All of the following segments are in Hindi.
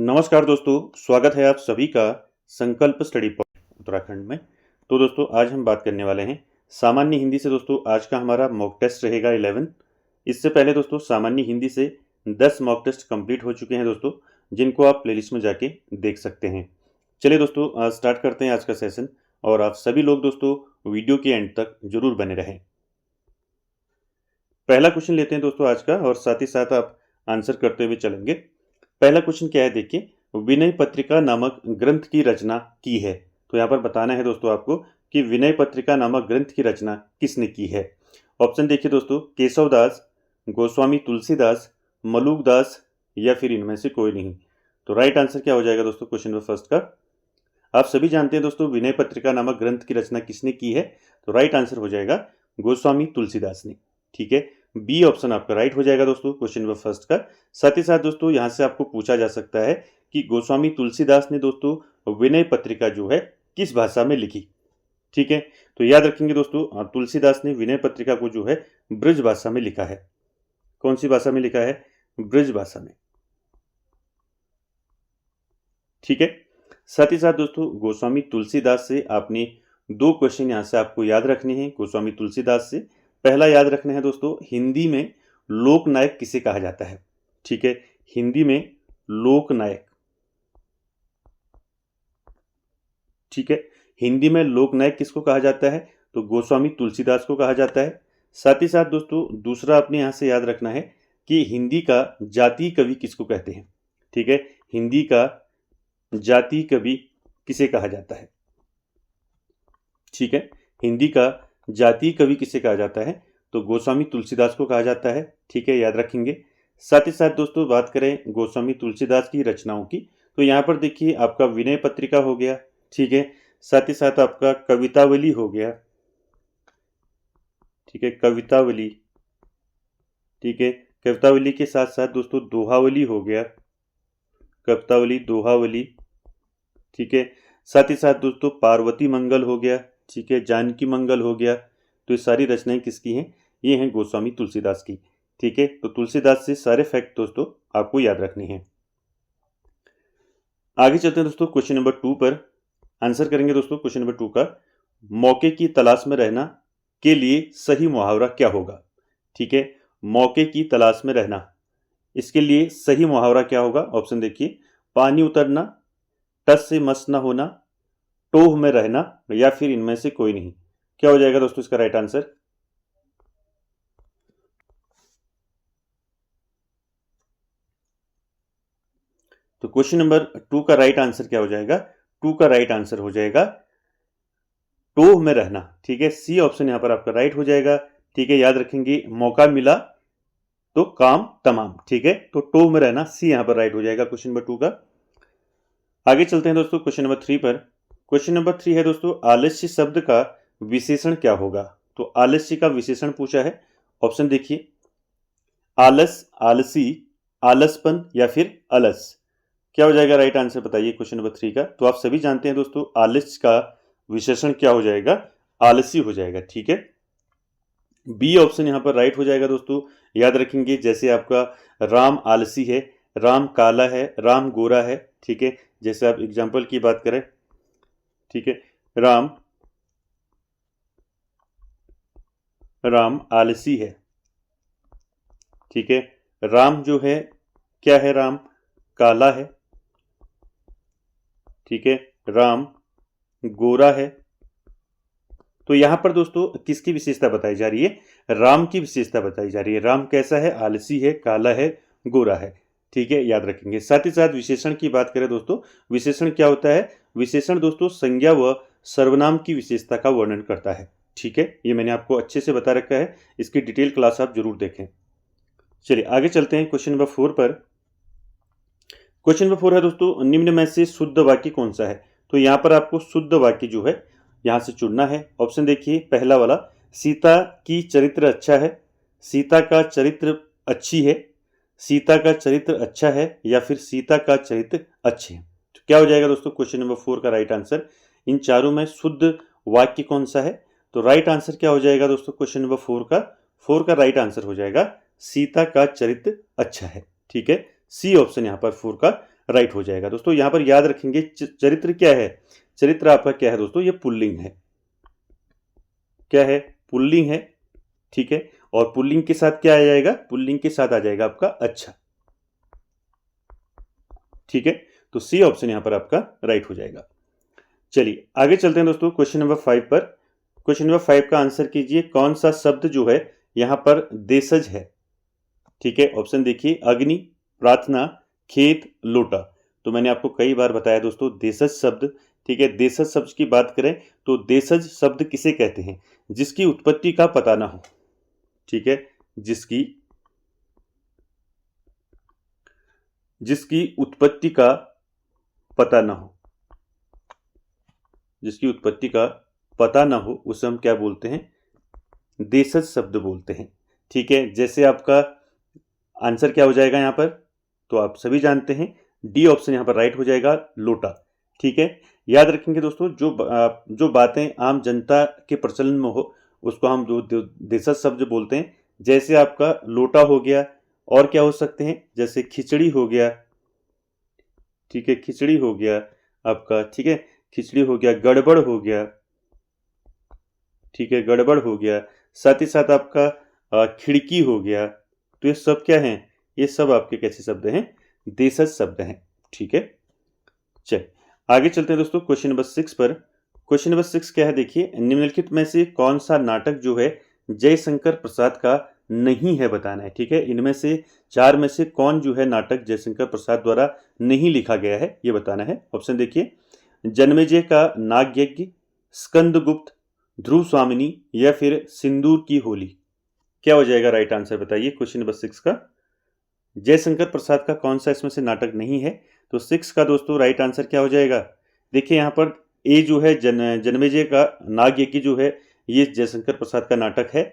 नमस्कार दोस्तों, स्वागत है आप सभी का संकल्प स्टडी पॉइंट उत्तराखंड में। तो दोस्तों आज हम बात करने वाले हैं सामान्य हिंदी से। दोस्तों आज का हमारा मॉक टेस्ट रहेगा 11। इससे पहले दोस्तों सामान्य हिंदी से 10 मॉक टेस्ट कंप्लीट हो चुके हैं दोस्तों, जिनको आप प्लेलिस्ट में जाके देख सकते हैं। चलिए दोस्तों आज स्टार्ट करते हैं आज का सेशन, और आप सभी लोग दोस्तों वीडियो के एंड तक जरूर बने रहें। पहला क्वेश्चन लेते हैं दोस्तों आज का, और साथ ही साथ आप आंसर करते हुए चलेंगे। पहला क्वेश्चन क्या है देखिए, विनय पत्रिका नामक ग्रंथ की रचना की है। तो यहाँ पर बताना है दोस्तों आपको कि विनय पत्रिका नामक ग्रंथ की रचना किसने की है। ऑप्शन देखिए दोस्तों, केशवदास, गोस्वामी तुलसीदास, मलुकदास, या फिर इनमें से कोई नहीं। तो राइट आंसर क्या हो जाएगा दोस्तों क्वेश्चन नंबर फर्स्ट का। आप सभी जानते हैं दोस्तों विनय पत्रिका नामक ग्रंथ की रचना किसने की है। तो राइट आंसर हो जाएगा गोस्वामी तुलसीदास ने। ठीक है, बी ऑप्शन आपका राइट हो जाएगा दोस्तों क्वेश्चन नंबर फर्स्ट का। साथ ही साथ दोस्तों यहाँ से आपको पूछा जा सकता है कि गोस्वामी तुलसीदास ने दोस्तों विनय पत्रिका जो है किस भाषा में लिखी। ठीक है, तो याद रखेंगे दोस्तों तुलसीदास ने विनय पत्रिका को जो है ब्रज भाषा में लिखा है। कौन सी भाषा में लिखा है? ब्रज भाषा में। ठीक है, साथ ही साथ दोस्तों गोस्वामी तुलसीदास से आपने 2 क्वेश्चन यहाँ से आपको याद रखने हैं। गोस्वामी तुलसीदास से पहला याद रखना है दोस्तों, हिंदी में लोकनायक किसे कहा जाता है। ठीक है, हिंदी में लोकनायक। ठीक है, हिंदी में लोकनायक किसको कहा जाता है? तो गोस्वामी तुलसीदास को कहा जाता है। साथ ही साथ दोस्तों दूसरा आपने यहाँ से याद रखना है कि हिंदी का जातीय कवि किसको कहते हैं। ठीक है, हिंदी का जातीय कवि किसे कहा जाता है। ठीक है, हिंदी का जातीय कवि किसे कहा जाता है? तो गोस्वामी तुलसीदास को कहा जाता है। ठीक है, याद रखेंगे। साथ ही साथ दोस्तों बात करें गोस्वामी तुलसीदास की रचनाओं की, तो यहाँ पर देखिए आपका विनय पत्रिका हो गया। ठीक है, साथ ही साथ आपका कवितावली हो गया। ठीक है, कवितावली। ठीक है, कवितावली के साथ साथ दोस्तों दोहावली हो गया। कवितावली, दोहावली। ठीक है, साथ ही साथ दोस्तों पार्वती मंगल हो गया। ठीक है, जानकी मंगल हो गया। तो ये सारी रचनाएं किसकी हैं? ये हैं गोस्वामी तुलसीदास की। ठीक है, तो तुलसीदास से सारे फैक्ट दोस्तों आपको याद रखने हैं। आगे चलते हैं दोस्तों क्वेश्चन नंबर 2 पर। आंसर करेंगे दोस्तों क्वेश्चन नंबर 2 का, मौके की तलाश में रहना के लिए सही मुहावरा क्या होगा। ठीक है, मौके की तलाश में रहना, इसके लिए सही मुहावरा क्या होगा। ऑप्शन देखिए, पानी उतरना, टस से मस न होना, टोह में रहना, या फिर इनमें से कोई नहीं। क्या हो जाएगा दोस्तों इसका राइट आंसर? तो क्वेश्चन नंबर 2 का राइट आंसर क्या हो जाएगा? 2 का राइट आंसर हो जाएगा टोह में रहना। ठीक है, सी ऑप्शन यहां पर आपका राइट हो जाएगा। ठीक है, याद रखेंगे मौका मिला तो काम तमाम। ठीक है, तो टोह में रहना सी यहां पर राइट हो जाएगा क्वेश्चन नंबर 2 का। आगे चलते हैं दोस्तों क्वेश्चन नंबर 3 पर। क्वेश्चन नंबर 3 है दोस्तों, आलस्य शब्द का विशेषण क्या होगा। तो आलस्य का विशेषण पूछा है। ऑप्शन देखिए, आलस, आलसी, आलसपन, या फिर अलस। क्या हो जाएगा राइट आंसर बताइए क्वेश्चन नंबर 3 का। तो आप सभी जानते हैं दोस्तों आलस्य का विशेषण क्या हो जाएगा? आलसी हो जाएगा। ठीक है, बी ऑप्शन यहां पर राइट हो जाएगा दोस्तों। याद रखेंगे जैसे आपका राम आलसी है, राम काला है, राम गोरा है। ठीक है, जैसे आप एग्जाम्पल की बात करें। ठीक है, राम आलसी है। ठीक है, राम जो है क्या है? राम काला है। ठीक है, राम गोरा है। तो यहां पर दोस्तों किसकी विशेषता बताई जा रही है? राम की विशेषता बताई जा रही है। राम कैसा है? आलसी है, काला है, गोरा है। ठीक है, याद रखेंगे। साथ ही साथ विशेषण की बात करें दोस्तों, विशेषण क्या होता है? विशेषण दोस्तों संज्ञा व सर्वनाम की विशेषता का वर्णन करता है। ठीक है, ये मैंने आपको अच्छे से बता रखा है, इसकी डिटेल क्लास आप जरूर देखें। चलिए आगे चलते हैं क्वेश्चन नंबर 4 पर। क्वेश्चन नंबर 4 है दोस्तों, निम्न में से शुद्ध वाक्य कौन सा है। तो यहां पर आपको शुद्ध वाक्य जो है यहां से चुनना है। ऑप्शन देखिए, पहला वाला, सीता की चरित्र अच्छा है, सीता का चरित्र अच्छी है, सीता का चरित्र अच्छा है, या फिर सीता का चरित्र अच्छे हैं। तो क्या हो जाएगा दोस्तों क्वेश्चन नंबर 4 का राइट आंसर? इन चारों में शुद्ध वाक्य कौन सा है? तो राइट आंसर क्या हो जाएगा दोस्तों क्वेश्चन नंबर 4 का राइट आंसर हो जाएगा सीता का चरित्र अच्छा है। ठीक है, सी ऑप्शन यहां पर 4 का राइट हो जाएगा। दोस्तों यहाँ पर याद रखेंगे चरित्र क्या है, चरित्र आपका क्या है दोस्तों, ये पुल्लिंग है। क्या है, पुल्लिंग है, ठीक है। और पुल्लिंग के साथ क्या आ जाएगा, पुल्लिंग के साथ आ जाएगा आपका अच्छा, ठीक है। तो सी ऑप्शन यहां पर आपका राइट हो जाएगा। चलिए आगे चलते हैं दोस्तों क्वेश्चन नंबर 5 पर। क्वेश्चन नंबर 5 का आंसर कीजिए, कौन सा शब्द जो है यहां पर देशज है, ठीक है। ऑप्शन देखिए, अग्नि, प्रार्थना, खेत, लोटा। तो मैंने आपको कई बार बताया दोस्तों देशज शब्द, ठीक है। देशज शब्द की बात करें तो देशज शब्द किसे कहते हैं, जिसकी उत्पत्ति का पता ना हो, ठीक है। जिसकी उत्पत्ति का पता ना हो, जिसकी उत्पत्ति का पता ना हो उसे हम क्या बोलते हैं, देशज शब्द बोलते हैं, ठीक है। जैसे आपका आंसर क्या हो जाएगा यहाँ पर, तो आप सभी जानते हैं डी ऑप्शन यहाँ पर राइट हो जाएगा, लोटा, ठीक है। याद रखेंगे दोस्तों जो बातें आम जनता के प्रचलन में हो उसको हम जो देशज शब्द बोलते हैं। जैसे आपका लोटा हो गया, और क्या हो सकते हैं, जैसे खिचड़ी हो गया, ठीक है, खिचड़ी हो गया आपका, ठीक है, खिचड़ी हो गया, गड़बड़ हो गया, ठीक है, गड़बड़ हो गया, साथ ही साथ आपका खिड़की हो गया। तो ये सब क्या हैं, ये सब आपके कैसे शब्द हैं, देशज शब्द हैं, ठीक है। चल आगे चलते हैं दोस्तों क्वेश्चन नंबर 6 पर। क्वेश्चन नंबर 6 क्या है देखिए, निम्नलिखित में से कौन सा नाटक जो है जयशंकर प्रसाद का नहीं है बताना है, ठीक है। इनमें से 4 में से कौन जो है नाटक जयशंकर प्रसाद द्वारा नहीं लिखा गया है ये बताना है। ऑप्शन देखिए, जन्मेजय का नाग यज्ञ, स्कंदगुप्त, ध्रुव स्वामिनी, या फिर सिंदूर की होली। क्या हो जाएगा राइट आंसर बताइए क्वेश्चन नंबर 6 का। जयशंकर प्रसाद का कौन सा इसमें से नाटक नहीं है, तो 6 का दोस्तों राइट आंसर क्या हो जाएगा, देखिए यहाँ पर ए जो है जन्मेजय का नाग यज्ञ जो है ये जयशंकर प्रसाद का नाटक है।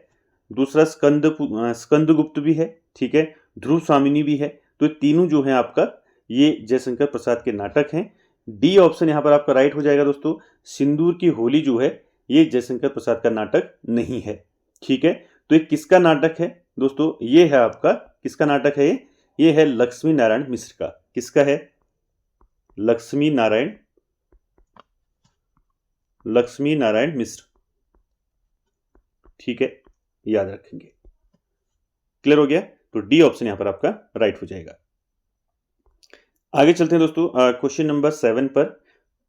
दूसरा स्कंदगुप्त भी है, ठीक है, ध्रुव स्वामिनी भी है। तो ये तीनों जो है आपका ये जयशंकर प्रसाद के नाटक हैं। डी ऑप्शन यहाँ पर आपका राइट हो जाएगा दोस्तों, सिंदूर की होली जो है ये जयशंकर प्रसाद का नाटक नहीं है, ठीक है। तो ये किसका नाटक है दोस्तों, ये है आपका, किसका नाटक है ये है लक्ष्मी नारायण मिश्र का। किसका है, लक्ष्मी नारायण मिश्र, ठीक है, याद रखेंगे। क्लियर हो गया, तो डी ऑप्शन यहां पर आपका राइट हो जाएगा। आगे चलते हैं दोस्तों क्वेश्चन नंबर 7 पर।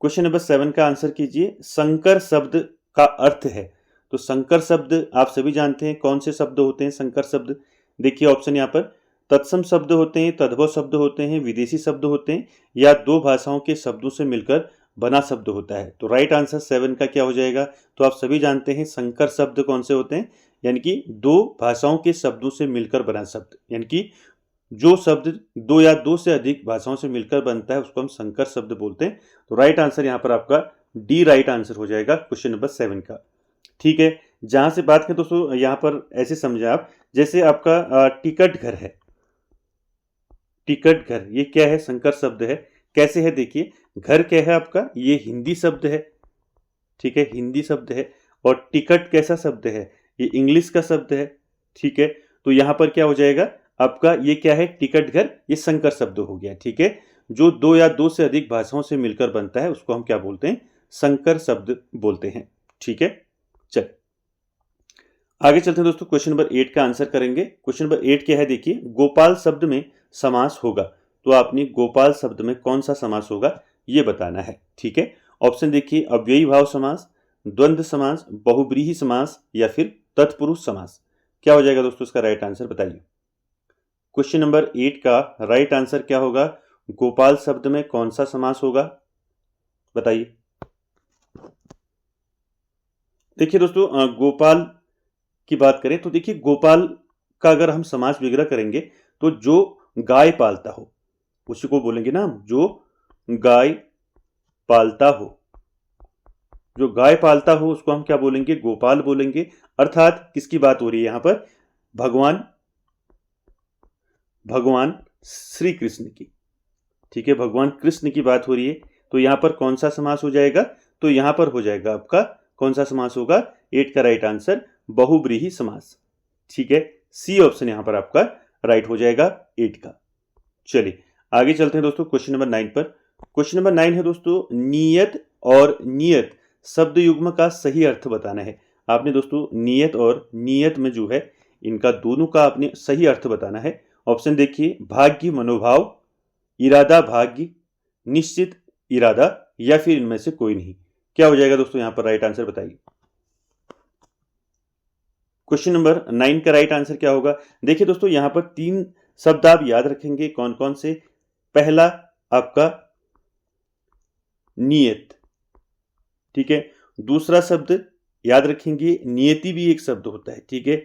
क्वेश्चन नंबर 7 का आंसर कीजिए, संकर शब्द का अर्थ है। तो संकर शब्द आप सभी जानते हैं कौन से शब्द होते हैं संकर शब्द। देखिए ऑप्शन यहाँ पर, तत्सम शब्द होते हैं, तद्भव शब्द होते हैं, विदेशी शब्द होते हैं, या दो भाषाओं के शब्दों से मिलकर बना शब्द होता है। तो राइट आंसर 7 का क्या हो जाएगा, तो आप सभी जानते हैं संकर शब्द कौन से होते हैं, यानी कि दो भाषाओं के शब्दों से मिलकर बना शब्द, यानी कि जो शब्द दो या दो से अधिक भाषाओं से मिलकर बनता है उसको हम संकर शब्द बोलते हैं। तो राइट आंसर यहाँ पर आपका डी राइट आंसर हो जाएगा क्वेश्चन नंबर 7 का, ठीक है। जहां से बात करें दोस्तों यहाँ पर ऐसे समझे आप, जैसे आपका टिकट घर है, टिकट घर ये क्या है, संकर शब्द है। कैसे है देखिए, घर क्या है आपका, ये हिंदी शब्द है, ठीक है, हिंदी शब्द है। और टिकट कैसा शब्द है, ये इंग्लिश का शब्द है, ठीक है। तो यहां पर क्या हो जाएगा आपका, ये क्या है, टिकट घर, ये संकर शब्द हो गया, ठीक है। जो दो या दो से अधिक भाषाओं से मिलकर बनता है उसको हम क्या बोलते हैं, संकर शब्द बोलते हैं, ठीक है। चल आगे चलते हैं दोस्तों, क्वेश्चन नंबर 8 का आंसर करेंगे। क्वेश्चन नंबर 8 क्या है देखिए, गोपाल शब्द में समास होगा। तो आपने गोपाल शब्द में कौन सा समास होगा ये बताना है, ठीक है। ऑप्शन देखिए, अव्ययी भाव समास, द्वंद्व समास, बहुब्रीहि समास, या फिर तत्पुरुष समास। क्या हो जाएगा दोस्तों इसका राइट आंसर बताइए। क्वेश्चन नंबर 8 का राइट आंसर क्या होगा, गोपाल शब्द में कौन सा समास होगा बताइए। देखिए दोस्तों गोपाल की बात करें तो देखिए गोपाल का अगर हम समास विग्रह करेंगे तो जो गाय पालता हो उसी को बोलेंगे ना हम, जो गाय पालता हो, जो गाय पालता हो उसको हम क्या बोलेंगे, गोपाल बोलेंगे। अर्थात किसकी बात हो रही है यहां पर, भगवान श्री कृष्ण की, ठीक है, भगवान कृष्ण की बात हो रही है। तो यहां पर कौन सा समास हो जाएगा, तो यहां पर हो जाएगा आपका कौन सा समास होगा, 8 का राइट आंसर बहुब्रीहि समास, ठीक है। सी ऑप्शन यहां पर आपका राइट हो जाएगा 8 का। चलिए आगे चलते हैं दोस्तों क्वेश्चन नंबर 9 पर। क्वेश्चन नंबर 9 है दोस्तों, नियत और नियत शब्द युग्म का सही अर्थ बताना है। आपने दोस्तों नियत और नियत में जो है इनका दोनों का आपने सही अर्थ बताना है। ऑप्शन देखिए, भाग्य मनोभाव, इरादा भाग्य, निश्चित इरादा, या फिर इनमें से कोई नहीं। क्या हो जाएगा दोस्तों यहाँ पर राइट आंसर बताइए। क्वेश्चन नंबर 9 का राइट आंसर क्या होगा? देखिए दोस्तों, यहां पर 3 शब्द आप याद रखेंगे। कौन कौन से? पहला आपका नियत, ठीक है। दूसरा शब्द याद रखेंगे, नियति भी एक शब्द होता है, ठीक है,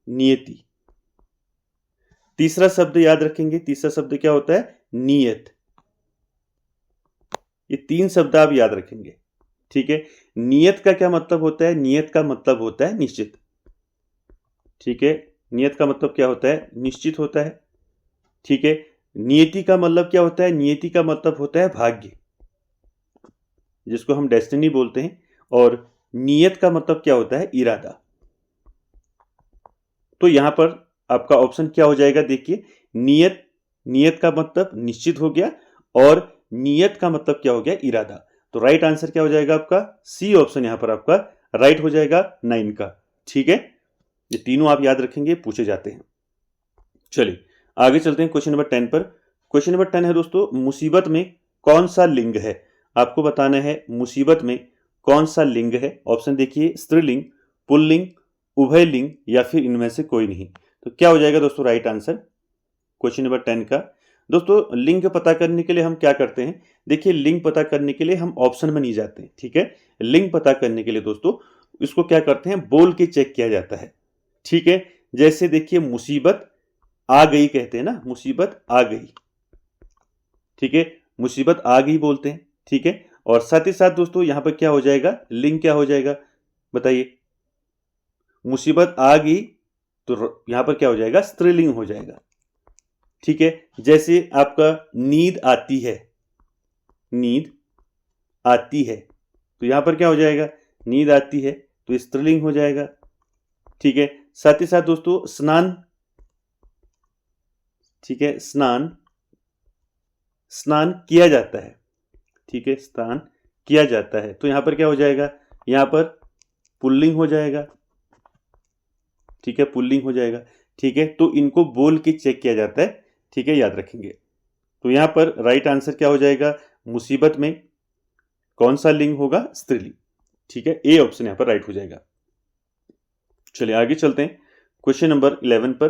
नियति। तीसरा शब्द याद रखेंगे, तीसरा शब्द क्या होता है? नियत। ये 3 शब्द आप याद रखेंगे, ठीक है। नियत का क्या मतलब होता है? नियत का मतलब होता है निश्चित, ठीक है। नियत का मतलब क्या होता है? निश्चित होता है, ठीक है। नियति का मतलब क्या होता है? नियति का मतलब होता है भाग्य, जिसको हम डेस्टिनी बोलते हैं। और नियत का मतलब क्या होता है? इरादा। तो यहां पर आपका ऑप्शन क्या हो जाएगा? देखिए, नियत, नियत का मतलब निश्चित हो गया, और नियत का मतलब क्या हो गया? इरादा। तो राइट आंसर क्या हो जाएगा आपका? सी ऑप्शन यहां पर आपका राइट हो जाएगा 9 का, ठीक है। ये तीनों आप याद रखेंगे, पूछे जाते हैं। चलिए आगे चलते हैं क्वेश्चन नंबर 10 पर। क्वेश्चन नंबर 10 है दोस्तों, मुसीबत में कौन सा लिंग है? आपको बताना है मुसीबत में कौन सा लिंग है। ऑप्शन देखिए, स्त्रीलिंग, पुल्लिंग, उभयलिंग, या फिर इनमें से कोई नहीं। तो क्या हो जाएगा दोस्तों राइट आंसर क्वेश्चन नंबर 10 का? दोस्तों लिंग पता करने के लिए हम क्या करते हैं? देखिए, लिंग पता करने के लिए हम ऑप्शन में नहीं जाते हैं, ठीक है। लिंग पता करने के लिए दोस्तों इसको क्या करते हैं? बोल के चेक किया जाता है, ठीक है। जैसे देखिए, मुसीबत आ गई कहते हैं ना, मुसीबत आ गई, ठीक है, मुसीबत आ गई बोलते हैं, ठीक है। और साथ ही साथ दोस्तों यहां पर क्या हो जाएगा? लिंग क्या हो जाएगा बताइए? मुसीबत आ गई, तो यहां पर क्या हो जाएगा? स्त्रीलिंग हो जाएगा, ठीक है। जैसे आपका नींद आती है, नींद आती है, तो यहां पर क्या हो जाएगा? नींद आती है, तो स्त्रीलिंग हो जाएगा, ठीक है। साथ ही साथ दोस्तों स्नान, ठीक है, स्नान, स्नान किया जाता है, ठीक है, स्नान किया जाता है, तो यहां पर क्या हो जाएगा? यहां पर पुल्लिंग हो जाएगा, ठीक है, पुल्लिंग हो जाएगा, ठीक है। तो इनको बोल के चेक किया जाता है, ठीक है, याद रखेंगे। तो यहां पर राइट आंसर क्या हो जाएगा? मुसीबत में कौन सा लिंग होगा? स्त्रीलिंग, ठीक है। ए ऑप्शन यहां पर राइट हो जाएगा। चलिए आगे चलते हैं क्वेश्चन नंबर 11 पर।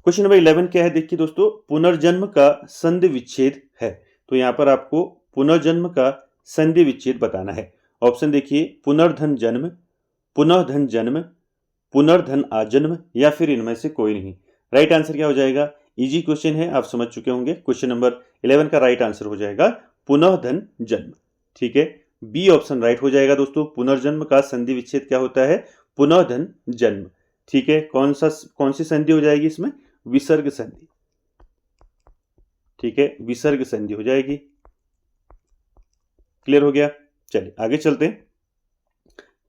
क्वेश्चन नंबर 11 क्या है? देखिए दोस्तों, पुनर्जन्म का संधि विच्छेद है। तो यहां पर आपको पुनर्जन्म का संधि विच्छेद बताना है। ऑप्शन देखिए, पुनर्धन जन्म, पुनः धन जन्म, पुनर्धन आजन्म, या फिर इनमें से कोई नहीं। राइट आंसर क्या हो जाएगा? इजी क्वेश्चन है, आप समझ चुके होंगे। क्वेश्चन नंबर 11 का राइट आंसर हो जाएगा पुनः धन जन्म, ठीक है। बी ऑप्शन राइट हो जाएगा दोस्तों। पुनर्जन्म का संधि विच्छेद क्या होता है? पुनः धन जन्म, ठीक है। कौन सी संधि हो जाएगी इसमें? विसर्ग संधि, ठीक है, विसर्ग संधि हो जाएगी। क्लियर हो गया? चलिए आगे चलते हैं।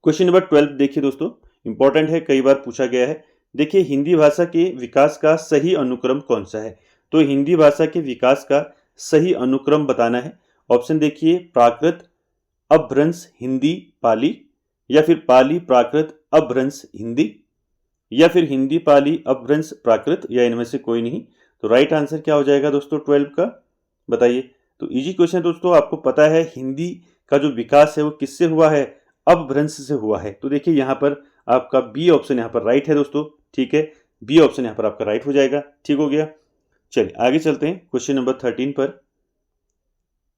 क्वेश्चन नंबर 12 देखिए दोस्तों, इंपॉर्टेंट है, कई बार पूछा गया है। देखिए, हिंदी भाषा के विकास का सही अनुक्रम कौन सा है? तो हिंदी भाषा के विकास का सही अनुक्रम बताना है। ऑप्शन देखिए, प्राकृत, अपभ्रंश, हिंदी, पाली, या फिर पाली, प्राकृत, अपभ्रंश, हिंदी, या फिर हिंदी, पाली, अपभ्रंश, प्राकृत, या इनमें से कोई नहीं। तो राइट आंसर क्या हो जाएगा दोस्तों 12 का? बताइए। तो इजी क्वेश्चन है दोस्तों, आपको पता है हिंदी का जो विकास है वो किससे हुआ है? अपभ्रंश से हुआ है। तो देखिए यहां पर आपका बी ऑप्शन यहां पर राइट है दोस्तों, ठीक है। बी ऑप्शन यहां पर आपका राइट हो जाएगा, ठीक हो गया। चलिए आगे चलते हैं क्वेश्चन नंबर 13 पर।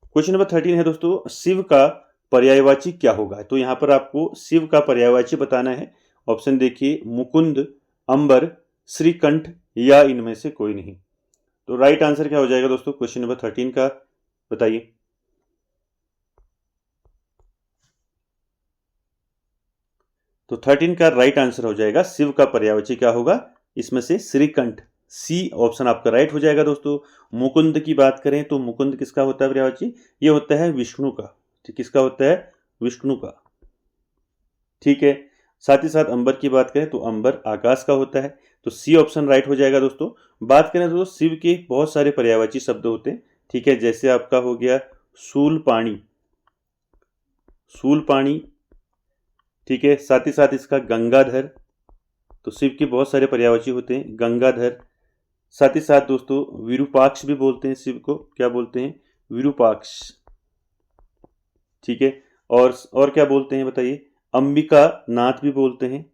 क्वेश्चन नंबर 13 है दोस्तों, शिव का पर्यायवाची क्या होगा? तो यहां पर आपको शिव का पर्यायवाची बताना है। ऑप्शन देखिए, मुकुंद, अंबर, श्रीकंठ, या इनमें से कोई नहीं। तो राइट आंसर क्या हो जाएगा दोस्तों क्वेश्चन नंबर 13 का? बताइए। तो 13 का राइट आंसर हो जाएगा, शिव का पर्यायवाची क्या होगा? इसमें से श्रीकंठ, सी ऑप्शन आपका राइट हो जाएगा दोस्तों। मुकुंद की बात करें तो मुकुंद किसका होता है पर्यायवाची? ये होता है विष्णु का, ठीक, किसका होता है? विष्णु का, ठीक है। साथ ही साथ अंबर की बात करें तो अंबर आकाश का होता है। तो सी ऑप्शन राइट हो जाएगा दोस्तों। बात करें तो शिव के बहुत सारे पर्यायवाची शब्द होते हैं, ठीक है, जैसे आपका हो गया शूलपाणी, शूलपाणी, ठीक है, साथ ही साथ इसका गंगाधर, तो शिव के बहुत सारे पर्यायवाची होते हैं, गंगाधर। साथ ही साथ दोस्तों विरूपाक्ष भी बोलते हैं शिव को, क्या बोलते हैं, विरूपाक्ष, ठीक है। और क्या बोलते हैं बताइए, अंबिका नाथ भी बोलते हैं,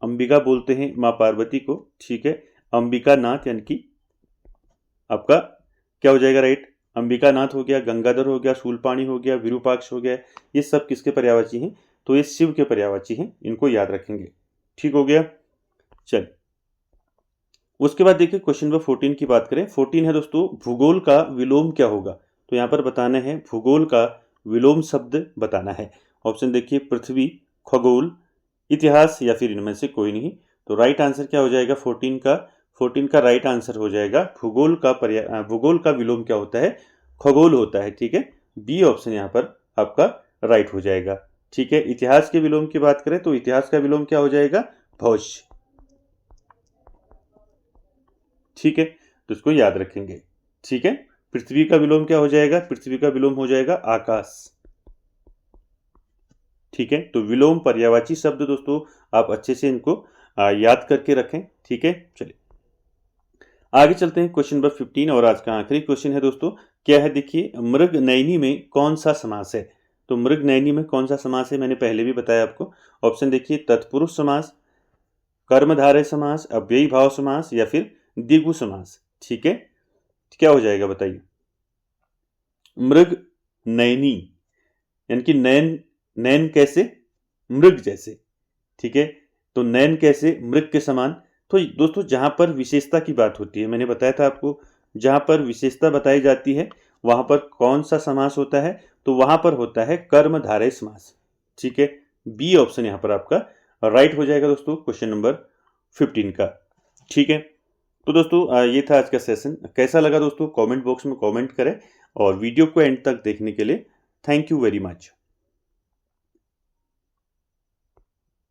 अंबिका बोलते हैं माँ पार्वती को, ठीक है, अंबिका नाथ, यानी कि आपका क्या हो जाएगा राइट, अंबिका नाथ हो गया, गंगाधर हो गया, शूलपाणी हो गया, विरूपाक्ष हो गया। ये सब किसके पर्यायवाची हैं, तो ये शिव के पर्यायवाची हैं, इनको याद रखेंगे, ठीक हो गया। चल उसके बाद देखिए क्वेश्चन नंबर 14 की बात करें। 14 है दोस्तों, भूगोल का विलोम क्या होगा, तो यहाँ पर बताना है भूगोल का विलोम शब्द बताना है। ऑप्शन देखिए, पृथ्वी, खगोल, इतिहास या फिर इनमें से कोई नहीं। तो राइट आंसर क्या हो जाएगा 14 का राइट आंसर हो जाएगा भूगोल का विलोम क्या होता है, खगोल होता है, ठीक है। बी ऑप्शन यहाँ पर आपका राइट हो जाएगा, ठीक है। इतिहास के विलोम की बात करें तो इतिहास का विलोम क्या हो जाएगा, भविष्य, ठीक है, तो इसको याद रखेंगे, ठीक है। पृथ्वी का विलोम क्या हो जाएगा, पृथ्वी का विलोम हो जाएगा आकाश, ठीक है। तो विलोम पर्यायवाची शब्द दोस्तों आप अच्छे से इनको याद करके रखें, ठीक है। चलिए आगे चलते हैं, क्वेश्चन नंबर 15 और आज का आखिरी क्वेश्चन है दोस्तों, क्या है देखिए, मृग नयनी में कौन सा समास है। तो मृग नयनी में कौन सा समास है, मैंने पहले भी बताया आपको। ऑप्शन देखिए, तत्पुरुष समास, कर्मधारय समास, अव्ययी भाव समास या फिर द्विगु समास, ठीक है। क्या हो जाएगा बताइए, मृग नयनी, यानी कि नयन, नयन कैसे, मृग जैसे, ठीक है। तो नयन कैसे, मृग के समान। तो दोस्तों जहां पर विशेषता की बात होती है, मैंने बताया था आपको, जहां पर विशेषता बताई जाती है वहां पर कौन सा समास होता है, तो वहां पर होता है कर्मधारय समास, ठीक है। बी ऑप्शन यहां पर आपका राइट हो जाएगा दोस्तों क्वेश्चन नंबर 15 का, ठीक है। तो दोस्तों ये था आज का सेशन, कैसा लगा दोस्तों कमेंट बॉक्स में कमेंट करें, और वीडियो को एंड तक देखने के लिए थैंक यू वेरी मच।